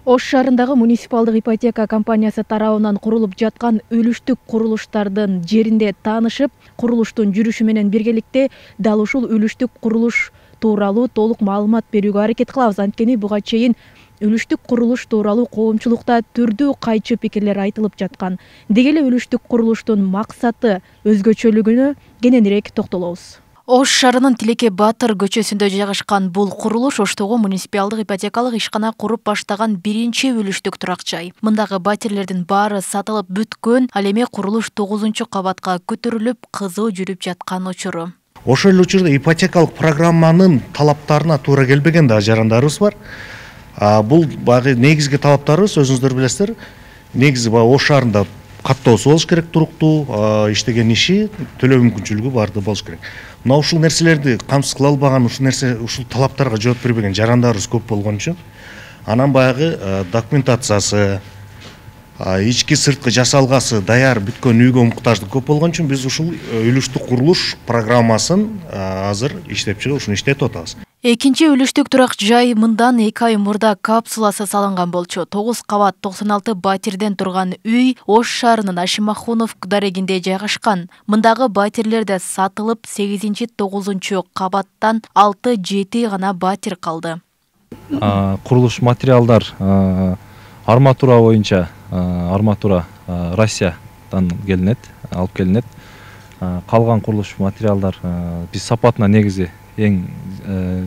Ош шаарындагы муниципалдык ипотека компаниясы тарабынан курулуп жаткан үлүштүк курулуштардын жеринде таанышып, курулуштун жүрүшү менен биргеликте дал ушул үлүштүк курулуш тууралуу толук маалымат берүүгө аракет кылабыз. Анткени буга чейин үлүштүк курулуш тууралуу коомчулукта түрдүү кайчы пикирлер айтылып жаткан. Деги эле үлүштүк курулуштун максаты, өзгөчөлүгүнө кененирээк токтолобуз. Ош шаарынын Тилеке Батыр көчөсүндө жайгашкан бул курулуш Оштогу муниципалдык ипотекалык ишкана куруп баштаган биринчи үлүштүк турак жай. Мындагы батирлердин баары сатылып бүткөн, ал эми курулуш 9-кабатка көтөрүлүп, кызуу жүрүп жаткан учуру. Ошол эле учурда ипотекалык программанын талаптарына туура келбеген да жарандарыбыз бар. Бул багы негизги талаптарыбыз өзүңүздөр билесиздер. Негизи Ош шаарында каттоосу болуш керек, туруктуу иштеген иши, төлөө мүмкүнчүлүгү барды болуш керек. Мына ушул нерселерди камсыз кыла албаган, ушул талаптарга жооп бербеген жарандарыбыз көп болгон үчүн анан баягы документациясы, ички сырткы жасалгасы даяр бүткөн үйгө муктаждык көп болгон үчүн биз ушул үлүштүк курулуш программасын азыр иштеп чыгып, ушуну иштетип атабыз. Экинчи үлүштүк турак жай мындан 2 ай мурда капсуласы салынган болчу. 9 кабат 96 батирден турган үй Ош шаарынын Ашимахунов дарегинде жайгашкан. Мындагы батирлерде сатылып 8-9 кабаттан 6-7 гана батир калды. Курулуш материалдар арматура боюнча, арматура Россиядан алып келинет. Калган курулуш материалдар биз сапатына эң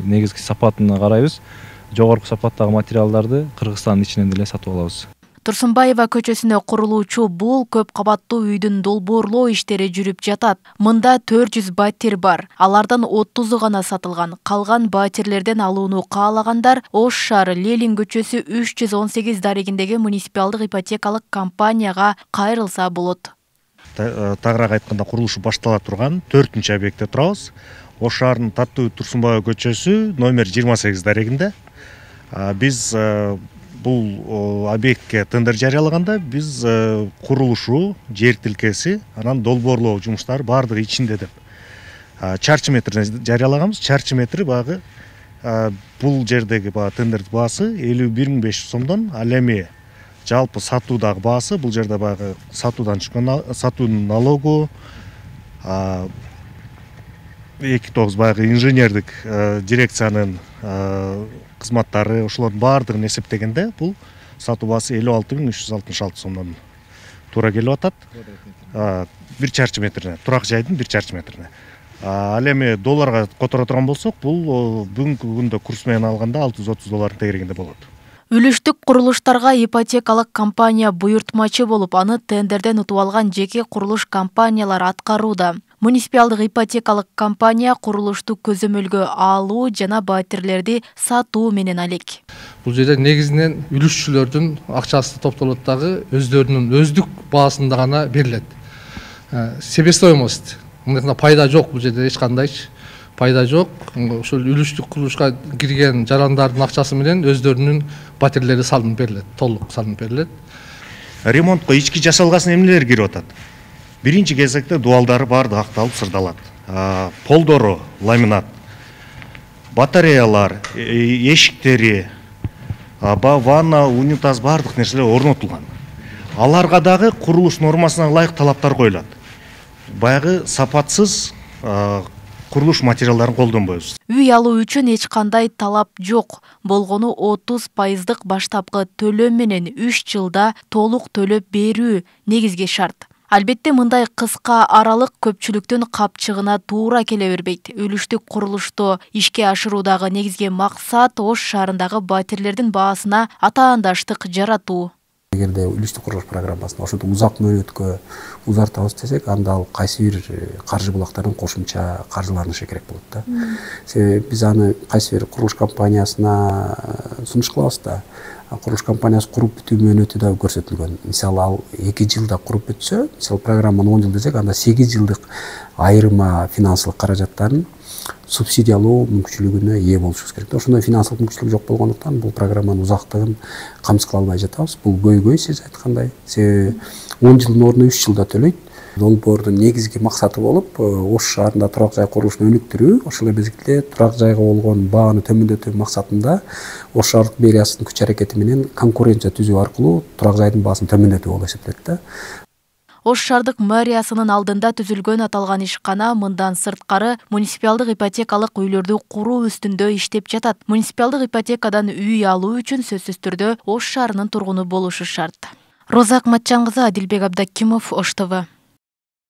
негизги сапатына карайбыз. Жогорку сапаттагы материалдарды Кыргызстандын ичинен деле сатып алабыз. Турсунбаева көчөсүнө курулуучу бул көп кабаттуу үйдүн долбоорлоо иштери жүрүп жатат. Мында 400 батир бар. Алардан 30 гана сатылган. Калган батирлерден алууну каалагандар Ош шаары Ленин көчөсү 318 дарегиндеги муниципалдык ипотекалык компанияга кайрылса болот. Тагыраак айтканда курулушу баштала турган 4-чү объектте турабыз. Ош шаарынын Таттуу Турсунбаева көчөсү номер 28 дарегинде. Биз бул объектке тендер жарыялаганда биз курулушу, жер тилкеси, анан долбоорлоо жумуштары баардыгы ичинде деп чарчы метрине жарыялаганбыз. Чарчы метри багы бул жердеги тендердин баасы 51.500 сомдон, ал эми жалпы сатуудагы баасы бул жерде багы сатуудан чыккан сатуунун налогу, 2-9 баягы инженердик дирекциянын кызматтары, ошолордун баардыгын эсептегенде бул сатуу баасы 56.366 сомдон туура келип атат. 1 чарчы метрине, турак жайдын 1 чарчы метрине. Ал эми долларга которо турган болсок, бул бүгүнкү күндө курс менен алганда $630 тегерегинде болот. Үлүштүк курулуштарга ипотекалык компания буйртмачы болуп, аны тендерден утуп алган жеке курулуш компаниялар аткарууда. Муниципалдык ипотекалык компания курулушту көзөмөлгө алуу жана батирлерди сатуу менен алек. Бул жерде негизинен үлүшчүлөрдүн акчасы топтолот дагы өздөрүнүн өздүк баасында гана берилет. Себестоимость, мындай пайда жок, бул жерде эч кандай пайда жок. Ошол үлүштүк курулушка кирген жарандардын акчасы менен өздөрүнүн батирлери салынып берилет, толук салынып берилет. Ремонтко ички жасалгасын эмнелер кирип атат? Биринчи кезекте дуалдары баардыгы акталып сырдалат. Полдору ламинат, батареялар, эшиктери, ванна, унитаз баардык нерселер орнотулган. Аларга дагы курулуш нормасына ылайык талаптар коюлат. Баягы сапатсыз курулуш материалдарын колдонбойбуз. Үй алуу үчүн эч кандай талап жок. Болгону 30% баштапкы төлөм менен 3 жылда толук төлөп берүү негизги шарт. Албетте мындай кыска аралык көпчүлүктүн капчыгына туура келе бербейт. Үлүштүк курулушту ишке ашыруудагы негизги максат Ош шаарындагы батирлердин баасына атаандаштык жаратуу. Эгерде үлүштүк курулуш программасын ошентип узак мөөнөткө узартабыз десек, анда ал кайсы бир каржы булактарын кошумча каржыланышы керек болот да. Себеби биз аны кайсы бир курулуш компаниясына сунуш кылабыз да. Курулуш компаниясы куруп бүтүү мөөнөтү да көрсөтүлгөн. Мисалы ал 2 жылда куруп бүтсө, мисалы программаны 10 жыл десек, анда 8 жылдык айырма финансылык каражаттарын субсидиялоо мүмкүнчүлүгүнө ээ болушубуз керек. Ошондой финансылык мүмкүнчүлүк жок болгондуктан бул программанын узактыгын камсыз кыла албай жатабыз. Бул көйгөй сиз айткандай. Себеби 10 жылдын ордуна 3 жылда төлөйт. долбоордун негизги максаты болуп Ош шаарында турак жай курулушун өнүктүрүү, ошол эле мезгилде турак жайга болгон бааны төмөндөтүү максатында Ош шаардык мэриясынын күч аракети менен конкуренция түзүү аркылуу турак жайдын баасын төмөндөтүү болуп эсептелет да. Ош шаардык мэриясынын алдында түзүлгөн аталган ишкана мындан сырткары муниципалдык ипотекалык үйлөрдү куруу үстүндө иштеп жатат. Муниципалдык ипотекадан үй алуу үчүн сөзсүз түрдө Ош шаарынын тургуну болушу шарт. Роза Акматжан кызы, Адилбек Абдакимов, Ош ТВ.